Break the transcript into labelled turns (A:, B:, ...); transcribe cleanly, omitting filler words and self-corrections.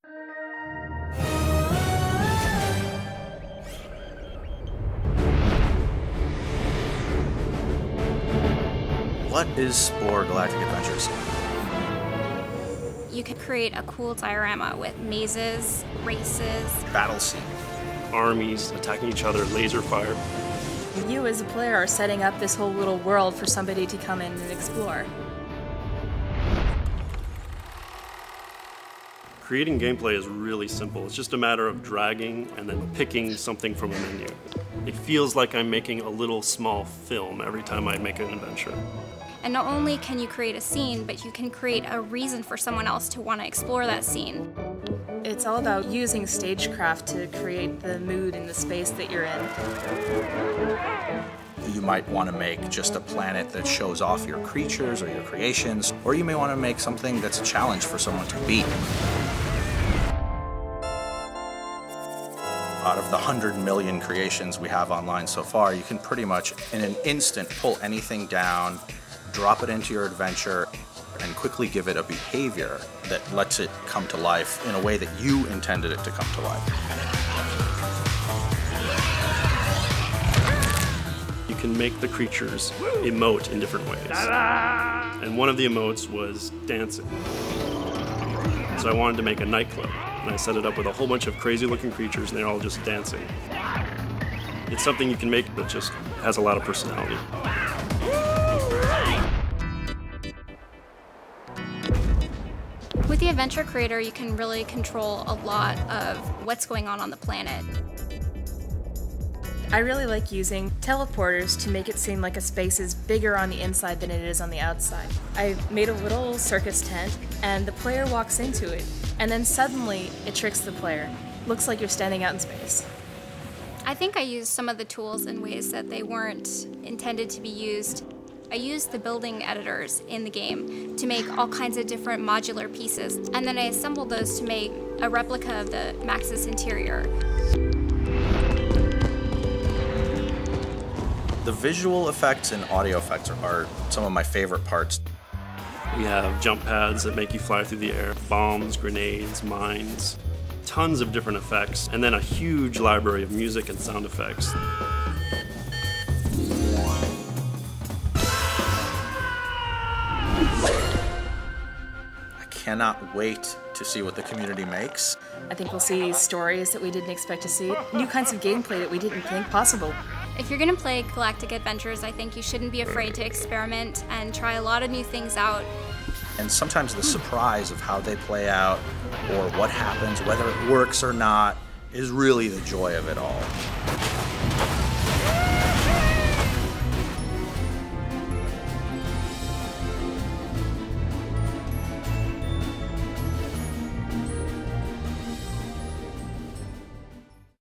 A: What is Spore-Galactic-Adventures?
B: You could create a cool diorama with mazes, races.
A: Battle scene.
C: Armies attacking each other, laser fire.
D: You as a player are setting up this whole little world for somebody to come in and explore.
C: Creating gameplay is really simple. It's just a matter of dragging and then picking something from a menu. It feels like I'm making a little small film every time I make an adventure.
B: And not only can you create a scene, but you can create a reason for someone else to want to explore that scene.
D: It's all about using stagecraft to create the mood and the space that you're in.
A: You might want to make just a planet that shows off your creatures or your creations, or you may want to make something that's a challenge for someone to beat. Out of the 100 million creations we have online so far, you can pretty much, in an instant, pull anything down, drop it into your adventure, and quickly give it a behavior that lets it come to life in a way that you intended it to come to life.
C: You can make the creatures emote in different ways. And one of the emotes was dancing. So I wanted to make a nightclub, and I set it up with a whole bunch of crazy looking creatures, and they're all just dancing. It's something you can make that just has a lot of personality.
B: With the Adventure Creator, you can really control a lot of what's going on the planet.
D: I really like using teleporters to make it seem like a space is bigger on the inside than it is on the outside. I made a little circus tent, and the player walks into it, and then suddenly it tricks the player. Looks like you're standing out in space.
B: I think I used some of the tools in ways that they weren't intended to be used. I used the building editors in the game to make all kinds of different modular pieces, and then I assembled those to make a replica of the Max's interior.
A: The visual effects and audio effects are some of my favorite parts.
C: We have jump pads that make you fly through the air, bombs, grenades, mines, tons of different effects, and then a huge library of music and sound effects.
A: I cannot wait to see what the community makes.
D: I think we'll see stories that we didn't expect to see, new kinds of gameplay that we didn't think possible.
B: If you're going to play Galactic Adventures, I think you shouldn't be afraid to experiment and try a lot of new things out.
A: And sometimes the surprise of how they play out, or what happens, whether it works or not, is really the joy of it all.